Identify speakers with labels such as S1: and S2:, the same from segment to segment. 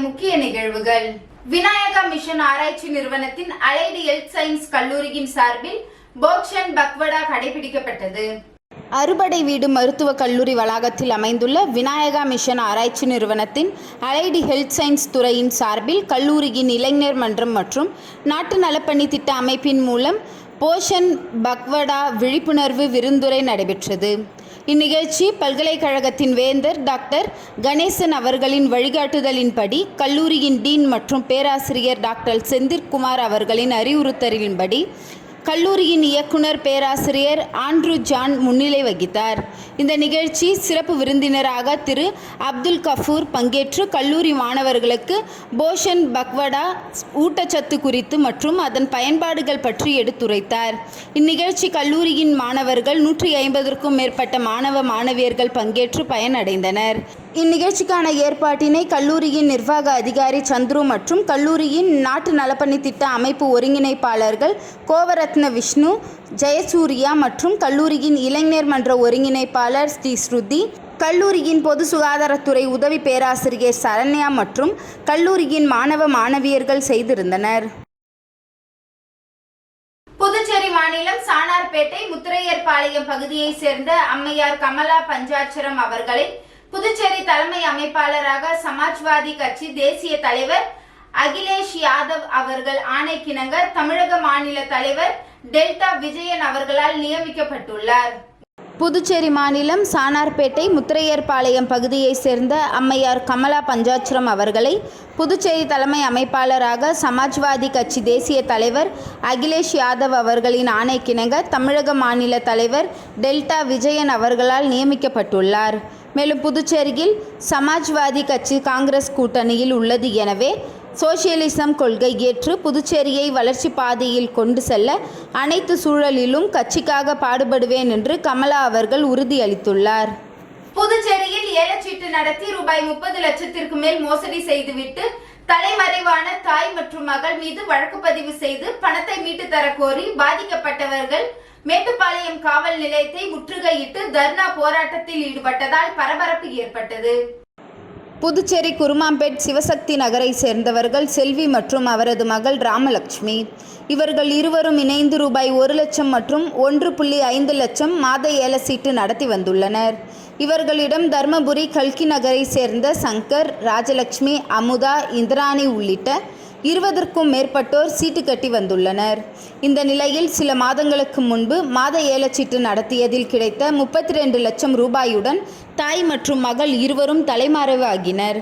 S1: முக்கிய நிகழ்வுகள். விநாயகா மிஷன் ஆராய்ச்சி நிறுவனத்தின் அலைடு ஹெல்த் சயின்ஸ் கல்லூரியின் சார்பில் போக்ஷன் பக்வடா கடைபிடிக்கப்பட்டது. அறுபடை வீடு மருத்துவக் கல்லூரி வளாகத்தில் அமைந்துள்ள விநாயகா மிஷன் ஆராய்ச்சி நிறுவனத்தின் அலைடு ஹெல்த் சயின்ஸ் துறையின் சார்பில் கல்லூரியின் இளைஞர் மன்றம் மற்றும் நாட்டு நலப்பணி திட்ட அமைப்பின் மூலம் போஷன் பக்வடா விழிப்புணர்வு விருந்துரை நடைபெற்றது. இந்நிகழ்ச்சி பல்கலைக்கழகத்தின் வேந்தர் டாக்டர் கணேசன் அவர்களின் வழிகாட்டுதலின்படி கல்லூரியின் டீன் மற்றும் பேராசிரியர் டாக்டர் செந்தில்குமார் அவர்களின் அறிவுறுத்தலின்படி கல்லூரியின் இயக்குனர் பேராசிரியர் ஆண்ட்ரூ ஜான் முன்னிலை வகித்தார். இந்த நிகழ்ச்சி சிறப்பு விருந்தினராக திரு அப்துல் கஃபூர் பங்கேற்று கல்லூரி மாணவர்களுக்கு போஷன் பக்வடா ஊட்டச்சத்து குறித்து மற்றும் அதன் பயன்பாடுகள் பற்றி எடுத்துரைத்தார். இந்நிகழ்ச்சி கல்லூரியின் மாணவர்கள் 150க்கும் மேற்பட்ட மாணவ மாணவியர்கள் பங்கேற்று பயனடைந்தனர். இந்நிகழ்ச்சிக்கான ஏற்பாட்டினை கல்லூரியின் நிர்வாக அதிகாரி சந்துரு மற்றும் கல்லூரியின் நாட்டு நலப்பணி திட்ட அமைப்பு ஒருங்கிணைப்பாளர்கள் கோவரத்ன விஷ்ணு, ஜெயசூர்யா மற்றும் கல்லூரியின் இளைஞர் மன்ற ஒருங்கிணைப்பாளர் ஸ்ரீ ஸ்ருதி, கல்லூரியின் பொது சுகாதாரத்துறை உதவி பேராசிரியர் சரண்யா மற்றும் கல்லூரியின் மாணவ மாணவியர்கள் செய்திருந்தனர். புதுச்சேரி மாநிலம் சானார்பேட்டை முத்திரையர்பாளையம் பகுதியை சேர்ந்த அம்மையார் கமலா பஞ்சாட்சரம் அவர்களை புதுச்சேரி தலைமை அமைப்பாளராக சமாஜ்வாதி கட்சி தேசிய தலைவர் அகிலேஷ் யாதவ் அவர்கள் ஆணைக்கிணங்க தமிழக மாநில தலைவர் டெல்டா விஜயன் அவர்களால் நியமிக்கப்பட்டுள்ளார். புதுச்சேரி மாநிலம் சானார்பேட்டை முத்திரையர்பாளையம் பகுதியை சேர்ந்த அம்மையார் கமலா பஞ்சாட்சரம் அவர்களை புதுச்சேரி தலைமை அமைப்பாளராக சமாஜ்வாதி கட்சி தேசிய தலைவர் அகிலேஷ் யாதவ் அவர்களின் ஆணைக்கிணங்க தமிழக மாநில தலைவர் டெல்டா விஜயன் அவர்களால் நியமிக்கப்பட்டுள்ளார். மேலும் புதுச்சேரியில் சமாஜ்வாதி கட்சி காங்கிரஸ் கூட்டணியில் உள்ளது. எனவே சோசியலிசம் கொள்கை ஏற்று புதுச்சேரியை வளர்ச்சி பாதையில் கொண்டு செல்ல அனைத்து சூழலிலும் கட்சிக்காக பாடுபடுவேன் என்று கமலா அவர்கள் உறுதியளித்துள்ளார். புதுச்சேரியில் ஏலச்சீட்டு நடத்தி ரூபாய் 30 லட்சத்திற்கு மேல் மோசடி செய்துவிட்டு தலைமறைவான தாய் மற்றும் மகள் மீது வழக்கு பதிவு செய்து பணத்தை மீட்டு தர கோரி பாதிக்கப்பட்டவர்கள் மேட்டுப்பாளையம் காவல் நிலையத்தை முற்றுகையிட்டு தர்ணா போராட்டத்தில் ஈடுபட்டதால் பரபரப்பு ஏற்பட்டது. புதுச்சேரி குருமாம்பேட் சிவசக்தி நகரை சேர்ந்தவர்கள் செல்வி மற்றும் அவரது மகள் ராமலட்சுமி. இவர்கள் இருவரும் இணைந்து ரூபாய் 1 லட்சம் மற்றும் 1.5 லட்சம் மாத ஏல சீட்டு நடத்தி வந்துள்ளனர். இவர்களிடம் தர்மபுரி கல்கி நகரை சேர்ந்த சங்கர், ராஜலட்சுமி, அமுதா, இந்திராணி உள்ளிட்ட 20க்கும் மேற்பட்டோர் சீட்டு கட்டி வந்துள்ளனர். இந்த நிலையில் சில மாதங்களுக்கு முன்பு மாத ஏலச்சீட்டு நடத்தியதில் கிடைத்த 32 லட்சம் ரூபாயுடன் தாய் மற்றும் மகள் இருவரும் தலைமறைவு ஆகினர்.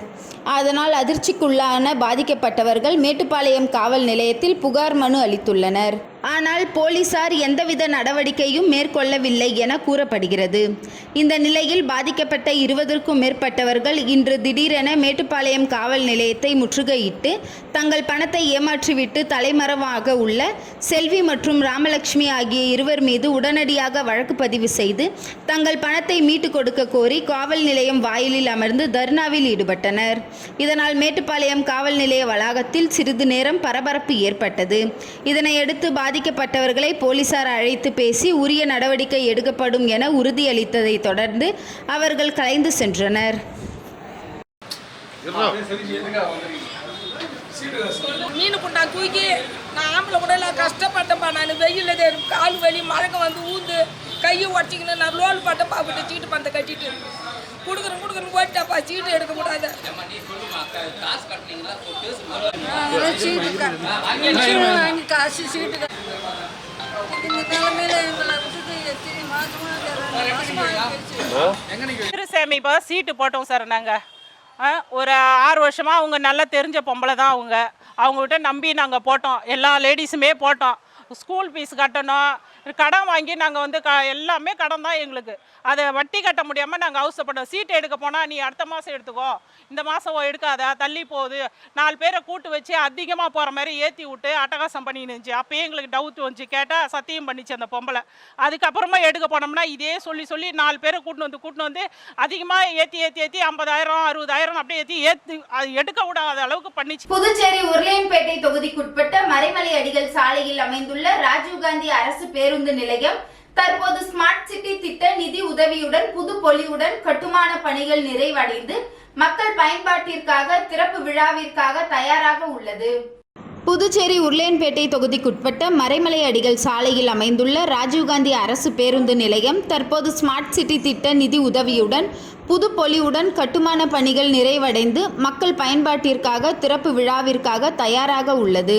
S1: அதனால் அதிர்ச்சிக்குள்ளான பாதிக்கப்பட்டவர்கள் மேட்டுப்பாளையம் காவல் நிலையத்தில் புகார் மனு அளித்துள்ளனர். ஆனால் போலீசார் எந்தவித நடவடிக்கையும் மேற்கொள்ளவில்லை என கூறப்படுகிறது. இந்த நிலையில் பாதிக்கப்பட்ட 20க்கும் மேற்பட்டவர்கள் இன்று திடீரென மேட்டுப்பாளையம் காவல் நிலையத்தை முற்றுகையிட்டு தங்கள் பணத்தை ஏமாற்றிவிட்டு தலைமறைவாக உள்ள செல்வி மற்றும் ராமலட்சுமி ஆகிய இருவர் மீது உடனடியாக வழக்கு பதிவு செய்து தங்கள் பணத்தை மீட்டு கொடுக்க கோரி காவல் நிலையம் வாயிலில் அமர்ந்து தர்ணாவில் ஈடுபட்டனர். இதனால் மேட்டுப்பாளையம் காவல் நிலைய வளாகத்தில் சிறிது நேரம் பரபரப்பு ஏற்பட்டது. இதனையடுத்து பாதிக்கப்பட்டவர்களை போலீசார் அழைத்து பேசி உரிய நடவடிக்கை எடுக்கப்படும் என உறுதியளித்ததை தொடர்ந்து அவர்கள் கலைந்து சென்றனர்.
S2: மீன் குண்டா தூக்கி நான் ஆம்பளை கூட எல்லாம் கஷ்டப்பட்டேன்ப்பா. நான் வெயில் கால் வலி மழங்க வந்து ஊந்து கையை உடச்சிக்கணும். நான் ரோல் பட்டப்பா விட்டு சீட்டு பந்த கட்டிட்டு கொடுக்குறேன் போயிட்டாப்பா. சீட்டு எடுக்க கூடாது. வாங்கி காசு சீட்டு இந்த தலைமையில எங்களை
S3: சேமிப்பா சீட்டு போட்டோம் சார். நாங்கள் ஒரு 6 வருஷமாக அவங்க நல்லா தெரிஞ்ச பொம்பளை தான். அவங்ககிட்ட நம்பி நாங்கள் போட்டோம். எல்லா லேடிஸுமே போட்டோம். ஸ்கூல் ஃபீஸ் கட்டணும், கடன் வாங்கி நாங்கள் எல்லாமே கடன் தான் எங்களுக்கு. அதை வட்டி கட்ட முடியாமல் நாங்கள் அவசரப்பட்டோம். சீட்டு எடுக்க போனால் நீ அடுத்த மாதம் எடுத்துக்கோ, இந்த மாதம் எடுக்காத, தள்ளி போகுது, 4 பேரை கூட்டு வச்சு அதிகமாக போகிற மாதிரி ஏற்றி விட்டு அட்டகாசம் பண்ணின்னு இருந்துச்சு. அப்போயே எங்களுக்கு டவுட் வந்துச்சு. கேட்டால் சத்தியம் பண்ணிச்சு அந்த பொம்பளை. அதுக்கப்புறமா எடுக்க போனோம்னா இதே சொல்லி 4 பேரை கூட்டின்னு வந்து அதிகமாக ஏற்றி 50,000 60,000 அப்படியே ஏற்றி அது எடுக்க விடாத அளவுக்கு பண்ணிச்சு.
S1: புதுச்சேரி உருளையன்பேட்டை தொகுதிக்குட்பட்ட மறைமலை அடிகள் சாலையில் அமைந்துள்ள ராஜீவ்காந்தி அரசு பேருந்து நிலையம் தற்போது ஸ்மார்ட் சிட்டி திட்ட நிதி உதவியுடன் புது பொலிவுடன் கட்டுமான பணிகள் நிறைவடைந்து மக்கள் பயன்பாட்டிற்காக திறப்பு விழாவிற்காக தயாராக உள்ளது. புதுச்சேரி உருளையன்பேட்டை தொகுதிக்குட்பட்ட மறைமலை அடிகள் சாலையில் அமைந்துள்ள ராஜீவ்காந்தி அரசு பேருந்து நிலையம் தற்போது ஸ்மார்ட் சிட்டி திட்ட நிதி உதவியுடன் புது பொலிவுடன் கட்டுமான பணிகள் நிறைவடைந்து மக்கள் பயன்பாட்டிற்காக திறப்பு விழாவிற்காக தயாராக உள்ளது.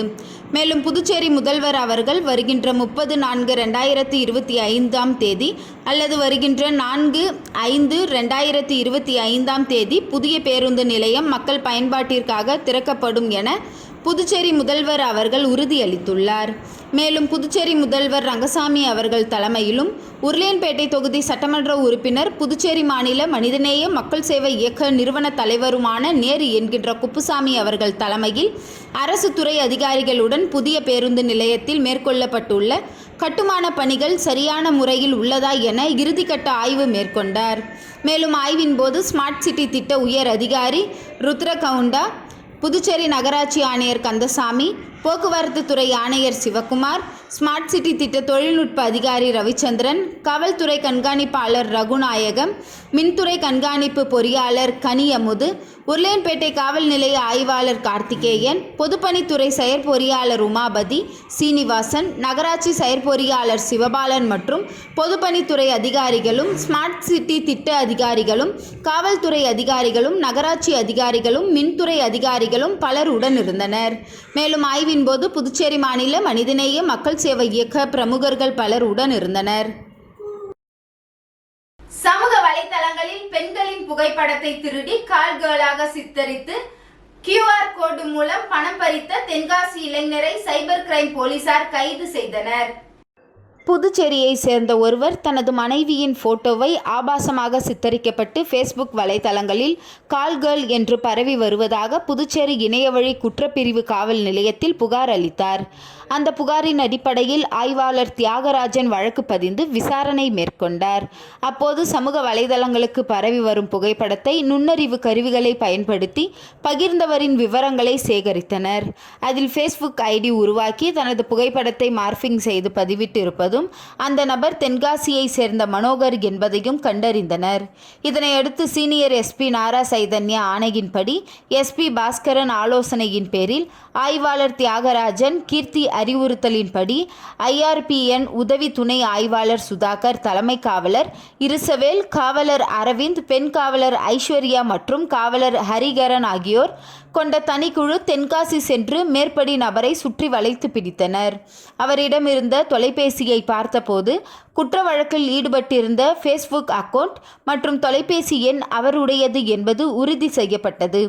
S1: மேலும் புதுச்சேரி முதல்வர் அவர்கள் வருகின்ற 30/4/2025 தேதி அல்லது வருகின்ற 4/5/2025 தேதி புதிய பேருந்து நிலையம் மக்கள் பயன்பாட்டிற்காக திறக்கப்படும் என புதுச்சேரி முதல்வர் அவர்கள் உறுதியளித்துள்ளார். மேலும் புதுச்சேரி முதல்வர் ரங்கசாமி அவர்கள் தலைமையிலும் உருளையன்பேட்டை தொகுதி சட்டமன்ற உறுப்பினர் புதுச்சேரி மாநில மனிதநேய மக்கள் சேவை இயக்க நிறுவன தலைவருமான நேரு என்கின்ற குப்புசாமி அவர்கள் தலைமையில் அரசு துறை அதிகாரிகளுடன் புதிய பேருந்து நிலையத்தில் மேற்கொள்ளப்பட்டுள்ள கட்டுமான பணிகள் சரியான முறையில் உள்ளதா என இறுதிக்கட்ட ஆய்வு மேற்கொண்டார். மேலும் ஆய்வின் போது ஸ்மார்ட் சிட்டி திட்ட உயர் அதிகாரி ருத்ரகவுண்டா, புதுச்சேரி நகராட்சி ஆணையர் கந்தசாமி, போக்குவரத்து துறை ஆணையர் சிவக்குமார், ஸ்மார்ட் சிட்டி திட்ட தொழில்நுட்ப அதிகாரி ரவிச்சந்திரன், காவல்துறை கண்காணிப்பாளர் ரகுநாயகம், மின்துறை கண்காணிப்பு பொறியாளர் கனியமுது, உருளையன்பேட்டை காவல் நிலைய ஆய்வாளர் கார்த்திகேயன், பொதுப்பணித்துறை செயற்பொறியாளர் உமாபதி சீனிவாசன், நகராட்சி செயற்பொறியாளர் சிவபாலன் மற்றும் பொதுப்பணித்துறை அதிகாரிகளும், ஸ்மார்ட் சிட்டி திட்ட அதிகாரிகளும், காவல்துறை அதிகாரிகளும், நகராட்சி அதிகாரிகளும், மின்துறை அதிகாரிகளும் பலர் உடன் இருந்தனர். மேலும் ஆய்வின் போது புதுச்சேரி மாநில மனிதநேய மக்கள் சேவை இயக்க பிரமுகர்கள் பலர் உடன் இருந்தனர். சமூக வலைதளங்களில் பெண்களின் புகைப்படத்தை திருடி கால் கேர்ளாக சித்தரித்து QR கோடு மூலம் பணம் பறித்த தென்காசி இளைஞரை சைபர் கிரைம் போலீசார் கைது செய்தனர். புதுச்சேரியை சேர்ந்த ஒருவர் தனது மனைவியின் போட்டோவை ஆபாசமாக சித்தரிக்கப்பட்டு ஃபேஸ்புக் வலைதளங்களில் கால் கேர்ள் என்று பரவி வருவதாக புதுச்சேரி இணையவழி குற்றப்பிரிவு காவல் நிலையத்தில் புகார் அளித்தார். அந்த புகாரின் அடிப்படையில் ஆய்வாளர் தியாகராஜன் வழக்கு பதிந்து விசாரணை மேற்கொண்டார். அப்போது சமூக வலைதளங்களுக்கு பரவி வரும் புகைப்படத்தை நுண்ணறிவு கருவிகளை பயன்படுத்தி பகிர்ந்தவரின் விவரங்களை சேகரித்தனர். அதில் ஃபேஸ்புக் ஐடி உருவாக்கி தனது புகைப்படத்தை மார்பிங் செய்து பதிவிட்டு இருப்பதும் அந்த நபர் தென்காசியை சேர்ந்த மனோகர் என்பதையும் கண்டறிந்தனர். இதனையடுத்து சீனியர் எஸ்பி நாரா சைதன்யா ஆணையின்படி எஸ்பி பாஸ்கரன் ஆலோசனையின் பேரில் ஆய்வாளர் தியாகராஜன் கீர்த்தி அறிவுறுத்தலின்படி IRPN உதவி துணை ஆய்வாளர் சுதாகர், தலைமை காவலர் இருசவேல், காவலர் அரவிந்த், பெண் காவலர் ஐஸ்வர்யா மற்றும் காவலர் ஹரிகரன் ஆகியோர் கொண்ட தனிக்குழு தென்காசி சென்று மேற்படி நபரை சுற்றி வளைத்து பிடித்தனர். அவரிடமிருந்த தொலைபேசியை பார்த்தபோது குற்ற வழக்கில் ஈடுபட்டிருந்த ஃபேஸ்புக் அக்கவுண்ட் மற்றும் தொலைபேசி எண் அவருடையது என்பது உறுதி செய்யப்பட்டது.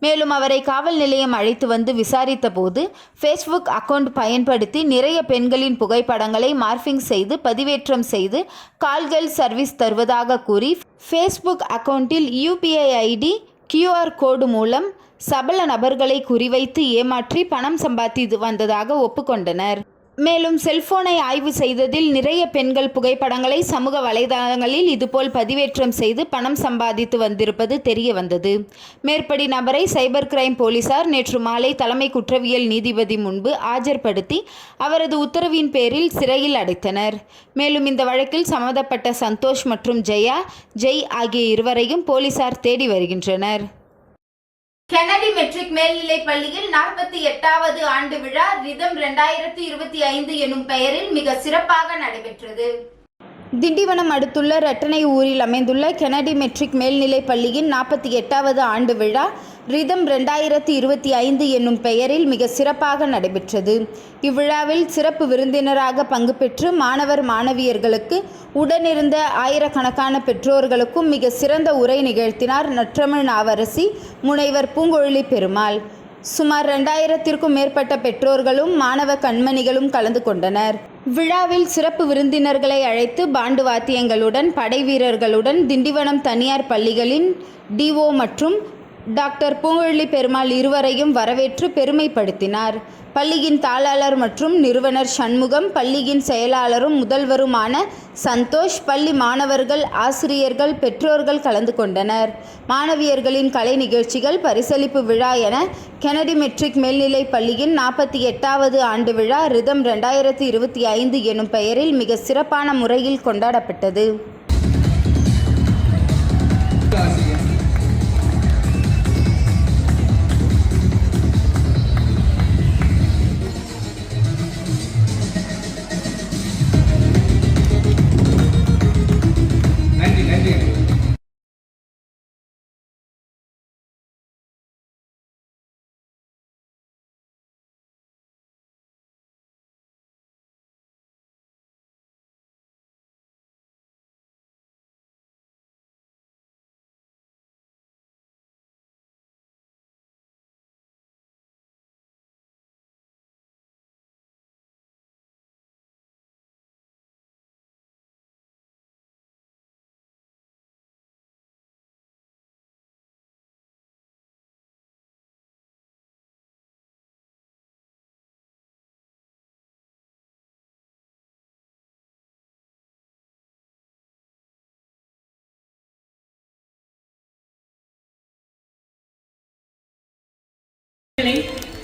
S1: மேலும் அவரை காவல் நிலையம் அழைத்து வந்து விசாரித்த போது ஃபேஸ்புக் அக்கவுண்ட் பயன்படுத்தி நிறைய பெண்களின் புகைப்படங்களை மார்பிங் செய்து பதிவேற்றம் செய்து கால்கள் சர்வீஸ் தருவதாக கூறி ஃபேஸ்புக் அக்கவுண்டில் UPI ID QR கோடு மூலம் சபல நபர்களை குறிவைத்து ஏமாற்றி பணம் சம்பாதித்து வந்ததாக ஒப்புக்கொண்டனர். மேலும் செல்போனை ஆய்வு செய்ததில் நிறைய பெண்கள் புகைப்படங்களை சமூக வலைதளங்களில் இதுபோல் பதிவேற்றம் செய்து பணம் சம்பாதித்து வந்திருப்பது தெரிய வந்தது. மேற்படி நபரை சைபர் கிரைம் போலீசார் நேற்று மாலை தலைமை குற்றவியல் நீதிபதி முன்பு ஆஜர்படுத்தி அவரது உத்தரவின் பேரில் சிறையில் அடைத்தனர். மேலும் இந்த வழக்கில் சம்பந்தப்பட்ட சந்தோஷ் மற்றும் ஜெய் ஆகிய இருவரையும் போலீசார் தேடி வருகின்றனர். கெனடி மெட்ரிக் மேல்நிலைப் பள்ளியில் 48வது ஆண்டு விழா ரிதம் 2025 எனும் பெயரில் மிக சிறப்பாக நடைபெற்றது. திண்டிவனம் அடுத்துள்ள ரெட்டனை ஊரில் அமைந்துள்ள கெனடி மெட்ரிக் மேல்நிலைப் பள்ளியின் 48வது ஆண்டு விழா ரிதம் 2025 என்னும் பெயரில் மிக சிறப்பாக நடைபெற்றது. இவ்விழாவில் சிறப்பு விருந்தினராக பங்கு பெற்று மாணவர் மாணவியர்களுக்கு உடனிருந்த ஆயிரக்கணக்கான பெற்றோர்களுக்கும் மிக சிறந்த உரை நிகழ்த்தினார் நற்றமிழ் நாவரசி முனைவர் பூங்கொழிலி பெருமாள். சுமார் 2000த்திற்கும் மேற்பட்ட பெற்றோர்களும் மாணவ கண்மணிகளும் கலந்து கொண்டனர். விழாவில் சிறப்பு விருந்தினர்களை அழைத்து பாண்டு வாத்தியங்களுடன் படை வீரர்களுடன் திண்டிவனம் தனியார் பள்ளிகளின் DO மற்றும் டாக்டர் பூங்கொழிலி பெருமாள் இருவரையும் வரவேற்று பெருமைப்படுத்தினார். பள்ளியின் தாளாளர் மற்றும் நிறுவனர் சண்முகம், பள்ளியின் செயலாளரும் முதல்வருமான சந்தோஷ், பள்ளி மாணவர்கள், ஆசிரியர்கள், பெற்றோர்கள் கலந்து கொண்டனர். மாணவியர்களின் கலை நிகழ்ச்சிகள், பரிசளிப்பு விழா என கெனடி மெட்ரிக் மேல்நிலைப் பள்ளியின் 48வது ஆண்டு விழா ரிதம் 2025 எனும் பெயரில் மிக சிறப்பான முறையில் கொண்டாடப்பட்டது.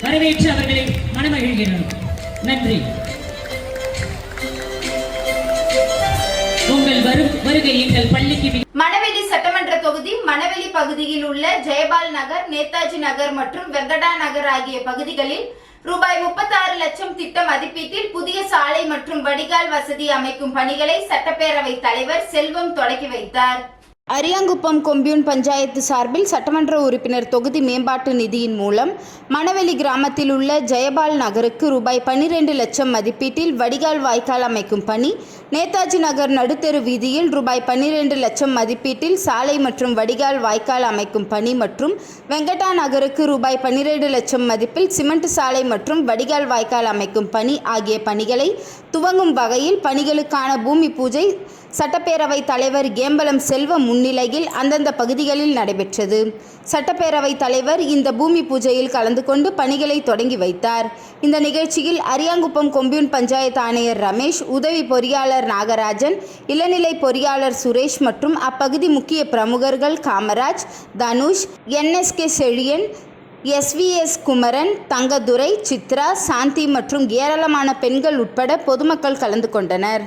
S4: வரவேற்று அவர்களை மனமகிழ்கிறோம். நன்றி. உங்கள் வருகை எங்கள் பள்ளிக்கு.
S1: மணவெளி சட்டமன்ற தொகுதி மணவெளி பகுதியில் உள்ள ஜெயபால் நகர், நேதாஜி நகர் மற்றும் வெங்கடா நகர் ஆகிய பகுதிகளில் ரூபாய் 36 லட்சம் திட்ட மதிப்பீட்டில் புதிய சாலை மற்றும் வடிகால் வசதி அமைக்கும் பணிகளை சட்டப்பேரவை தலைவர் செல்வம் தொடங்கி வைத்தார். அரியாங்குப்பம் கொம்யூன் பஞ்சாயத்து சார்பில் சட்டமன்ற உறுப்பினர் தொகுதி மேம்பாட்டு நிதியின் மூலம் மணவெளி கிராமத்தில் உள்ள ஜெயபால் நகருக்கு ரூபாய் 12 லட்சம் மதிப்பீட்டில் வடிகால் வாய்க்கால் அமைக்கும் பணி, நேதாஜி நகர் நடுத்தெரு வீதியில் ரூபாய் 12 லட்சம் மதிப்பீட்டில் சாலை மற்றும் வடிகால் வாய்க்கால் அமைக்கும் பணி மற்றும் வெங்கடா நகருக்கு ரூபாய் 12 லட்சம் மதிப்பில் சிமெண்ட் சாலை மற்றும் வடிகால் வாய்க்கால் அமைக்கும் பணி ஆகிய பணிகளை துவங்கும் வகையில் பணிகளுக்கான பூமி பூஜை சட்டப்பேரவை தலைவர் ஏம்பலம் செல்வம் முன்னிலையில் அந்தந்த பகுதிகளில் நடைபெற்றது. சட்டப்பேரவை தலைவர் இந்த பூமி பூஜையில் கலந்து கொண்டு பணிகளை தொடங்கி வைத்தார். இந்த நிகழ்ச்சியில் அரியாங்குப்பம் கொம்யூன் பஞ்சாயத்து ஆணையர் ரமேஷ், உதவி பொறியாளர் நாகராஜன், இளநிலை பொறியாளர் சுரேஷ் மற்றும் அப்பகுதி முக்கிய பிரமுகர்கள் காமராஜ், தனுஷ், NSK செழியன், SVS குமரன், தங்கதுரை, சித்ரா, சாந்தி மற்றும் ஏராளமான பெண்கள் உட்பட பொதுமக்கள் கலந்து கொண்டனர்.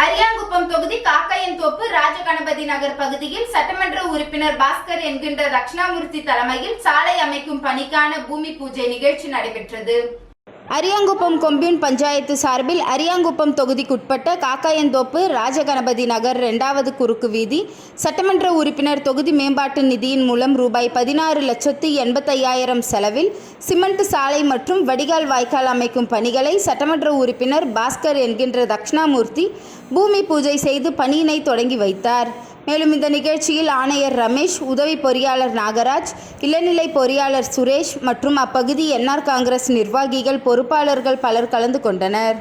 S1: அரியாங்குப்பம் தொகுதி காக்கையன்தோப்பு ராஜகணபதி நகர் பகுதியில் சட்டமன்ற உறுப்பினர் பாஸ்கர் என்கின்ற தட்சிணாமூர்த்தி தலைமையில் சாலை அமைக்கும் பணிக்கான பூமி பூஜை நிகழ்ச்சி நடைபெற்றது. அரியாங்குப்பம் கொம்யூன் பஞ்சாயத்து சார்பில் அரியாங்குப்பம் தொகுதிக்குட்பட்ட காக்காயன்தோப்பு ராஜகணபதி நகர் 2வது குறுக்கு வீதி சட்டமன்ற உறுப்பினர் தொகுதி மேம்பாட்டு நிதியின் மூலம் ரூபாய் 16,85,000 செலவில் சிமெண்ட் சாலை மற்றும் வடிகால் வாய்க்கால் அமைக்கும் பணிகளை சட்டமன்ற உறுப்பினர் பாஸ்கர் என்கின்ற தட்சிணாமூர்த்தி பூமி பூஜை செய்து பணியினை தொடங்கி வைத்தார். மேலும் இந்த நிகழ்ச்சியில் ஆணையர் ரமேஷ், உதவி பொறியாளர் நாகராஜ், இளநிலை பொறியாளர் சுரேஷ் மற்றும் அப்பகுதி NR காங்கிரஸ் நிர்வாகிகள், பொறுப்பாளர்கள் பலர் கலந்து கொண்டனர்.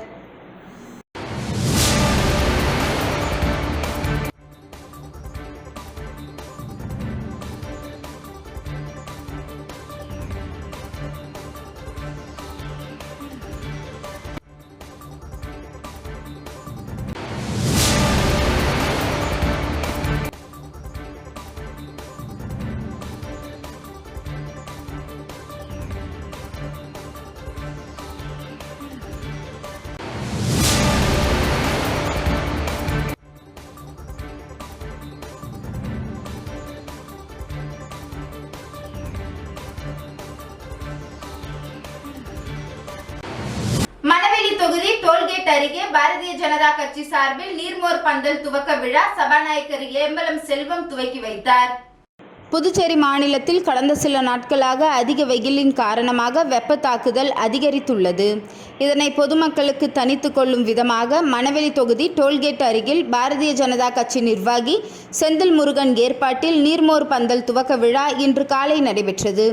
S1: மணவெளி தொகுதி டோல்கேட் அருகே பாரதிய ஜனதா கட்சி சார்பில் நீர்மோர் பந்தல் துவக்க விழா சபாநாயகர் ஏம்பலம் செல்வம் துவக்கி வைத்தார். புதுச்சேரி மாநிலத்தில் கடந்த சில நாட்களாக அதிக வெயிலின் காரணமாக வெப்ப தாக்குதல் அதிகரித்துள்ளது. இதனை பொதுமக்களுக்கு தணித்து கொள்ளும் விதமாக மணவெளி தொகுதி டோல்கேட் அருகில் பாரதிய ஜனதா கட்சி நிர்வாகி செந்தில் முருகன் ஏற்பாட்டில் நீர்மோர் பந்தல் துவக்க விழா இன்று காலை நடைபெற்றது.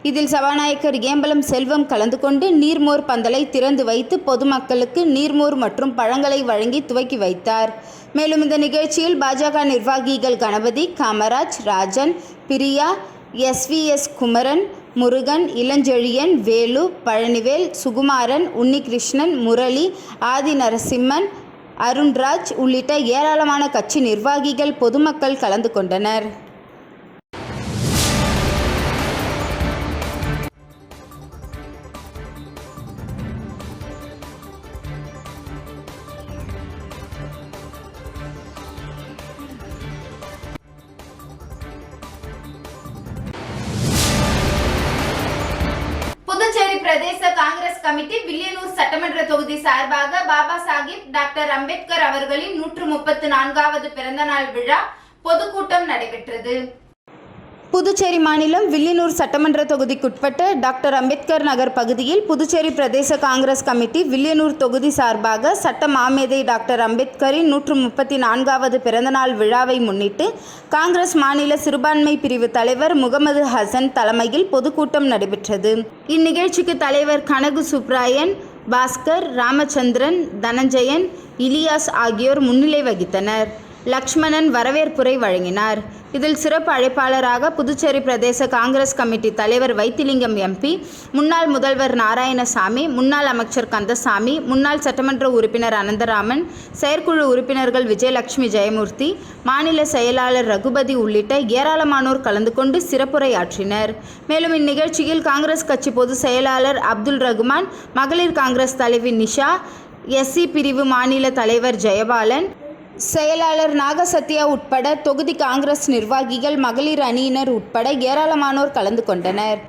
S1: இதில் சபாநாயகர் ஏம்பலம் செல்வம் கலந்து கொண்டு நீர்மோர் பந்தலை திறந்து வைத்து பொதுமக்களுக்கு நீர்மோர் மற்றும் பழங்களை வழங்கி துவக்கி வைத்தார். மேலும் இந்த நிகழ்ச்சியில் பாஜக நிர்வாகிகள் கணபதி, காமராஜ், ராஜன், பிரியா, SVS குமரன், முருகன், இளஞ்செழியன், வேலு, பழனிவேல், சுகுமாரன், உன்னிகிருஷ்ணன், முரளி, ஆதி நரசிம்மன், அருண்ராஜ் உள்ளிட்ட ஏராளமான கட்சி நிர்வாகிகள், பொதுமக்கள் கலந்து கொண்டனர். புதுச்சேரி பிரதேச காங்கிரஸ் கமிட்டி வில்லியனூர் சட்டமன்ற தொகுதி சார்பாக பாபா சாஹிப் டாக்டர் அம்பேத்கர் அவர்களின் 134வது பிறந்த நாள் விழா பொதுக்கூட்டம் நடைபெற்றது. புதுச்சேரி மாநிலம் வில்லியனூர் சட்டமன்ற தொகுதிக்குட்பட்ட டாக்டர் அம்பேத்கர் நகர் பகுதியில் புதுச்சேரி பிரதேச காங்கிரஸ் கமிட்டி வில்லியனூர் தொகுதி சார்பாக சட்ட மாமேதை டாக்டர் அம்பேத்கரின் 134வது பிறந்தநாள் விழாவை முன்னிட்டு காங்கிரஸ் மாநில சிறுபான்மை பிரிவு தலைவர் முகமது ஹசன் தலைமையில் பொதுக்கூட்டம் நடைபெற்றது. இந்நிகழ்ச்சிக்கு தலைவர் கனகு சுப்ராயன், பாஸ்கர், ராமச்சந்திரன், தனஞ்சயன், இலியாஸ் ஆகியோர் முன்னிலை வகித்தனர். லக்ஷ்மணன் வரவேற்புரை வழங்கினார். இதில் சிறப்பு அழைப்பாளராக புதுச்சேரி பிரதேச காங்கிரஸ் கமிட்டி தலைவர் வைத்திலிங்கம் எம்பி, முன்னாள் முதல்வர் நாராயணசாமி, முன்னாள் அமைச்சர் கந்தசாமி, முன்னாள் சட்டமன்ற உறுப்பினர் அனந்தராமன், செயற்குழு உறுப்பினர்கள் விஜயலட்சுமி ஜெயமூர்த்தி, மாநில செயலாளர் ரகுபதி உள்ளிட்ட ஏராளமானோர் கலந்து கொண்டு சிறப்புரையாற்றினர். மேலும் இந்நிகழ்ச்சியில் காங்கிரஸ் கட்சி பொதுச் செயலாளர் அப்துல் ரகுமான், மகளிர் காங்கிரஸ் தலைவி நிஷா, எஸ்சி பிரிவு மாநில தலைவர் ஜெயபாலன், செயலாளர் நாகசத்யா உட்பட தொகுதி காங்கிரஸ் நிர்வாகிகள், மகளிர் அணியினர் உட்பட ஏராளமானோர் கலந்து கொண்டனர்.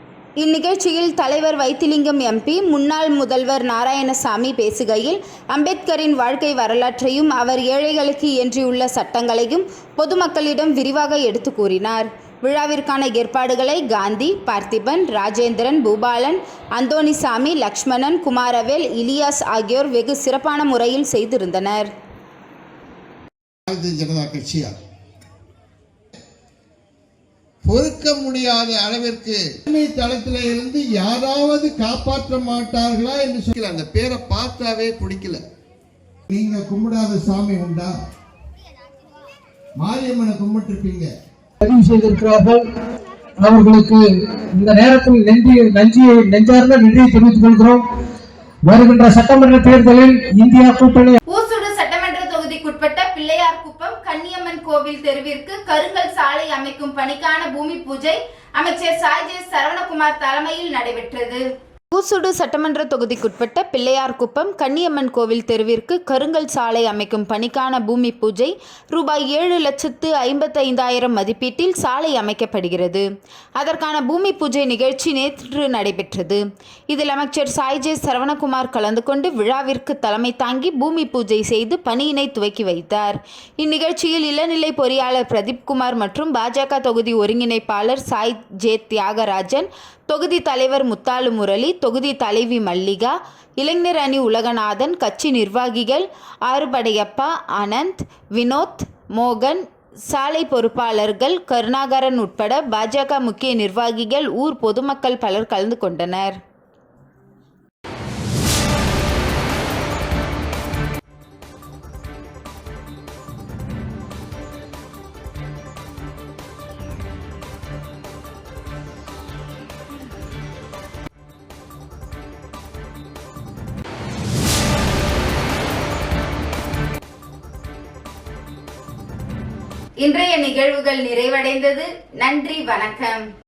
S1: இந்நிகழ்ச்சியில் தலைவர் வைத்திலிங்கம் எம்பி, முன்னாள் முதல்வர் நாராயணசாமி பேசுகையில் அம்பேத்கரின் வாழ்க்கை வரலாற்றையும் அவர் ஏழைகளுக்கு இயற்றியுள்ள சட்டங்களையும் பொதுமக்களிடம் விரிவாக எடுத்து கூறினார். விழாவிற்கான ஏற்பாடுகளை காந்தி, பார்த்திபன், ராஜேந்திரன், பூபாலன், அந்தோணிசாமி, லக்ஷ்மணன், குமாரவேல், இலியாஸ் ஆகியோர் வெகு சிறப்பான முறையில் செய்திருந்தனர்.
S5: பாரதிய ஜனதா கட்சியார் பொறுக்க முடியாத அளவிற்கு தளத்தில இருந்து யாராவது காப்பாற்ற மாட்டார்களா என்று சொல்லி அந்த பேரை பார்த்தாவே பிடிக்கல. நீங்க கும்பிடாத சாமி உண்டா? மாரியம்மனை கும்பிட்டிருப்பீங்க.
S6: பதிவு செய்திருக்கிறார்கள். அவர்களுக்கு இந்த நேரத்தில் நெஞ்சார்ந்த நன்றியை தெரிவித்துக் கொள்கிறோம். வருகின்ற சட்டமன்ற தேர்தலில் இந்தியா கூட்டணி
S1: தொகுதிக்குட்பட்ட பிள்ளையார்குப்பம் கன்னியம்மன் கோவில் தெருவிற்கு கருங்கல் சாலை அமைக்கும் பணிக்கான பூமி பூஜை அமைச்சர் சாய்ஜே சரவணகுமார் தலைமையில் நடைபெற்றது. ஊசுடு சட்டமன்ற தொகுதிக்குட்பட்ட பிள்ளையார்குப்பம் கன்னியம்மன் கோவில் தெருவிற்கு கருங்கல் சாலை அமைக்கும் பணிக்கான பூமி பூஜை ரூபாய் 7,55,000 மதிப்பீட்டில் சாலை அமைக்கப்படுகிறது. அதற்கான பூமி பூஜை நிகழ்ச்சி நேற்று நடைபெற்றது. இதில் அமைச்சர் சாய்ஜே சரவணகுமார் கலந்து கொண்டு விழாவிற்கு தலைமை தாங்கி பூமி பூஜை செய்து பணியினை துவக்கி வைத்தார். இந்நிகழ்ச்சியில் இளநிலை பொறியாளர் பிரதீப்குமார் மற்றும் பாஜக தொகுதி ஒருங்கிணைப்பாளர் சாய் ஜே தியாகராஜன், தொகுதி தலைவர் முத்தாலு முரளி, தொகுதி தலைவி மல்லிகா, இளைஞர் அணி உலகநாதன், கட்சி நிர்வாகிகள் ஆறுபடையப்பா, ஆனந்த், வினோத், மோகன், சாலை பொறுப்பாளர்கள் கருணாகரன் உட்பட பாஜக முக்கிய நிர்வாகிகள், ஊர் பொதுமக்கள் பலர் கலந்து கொண்டனர். இன்றைய நிகழ்வுகள் நிறைவடைந்தது. நன்றி, வணக்கம்.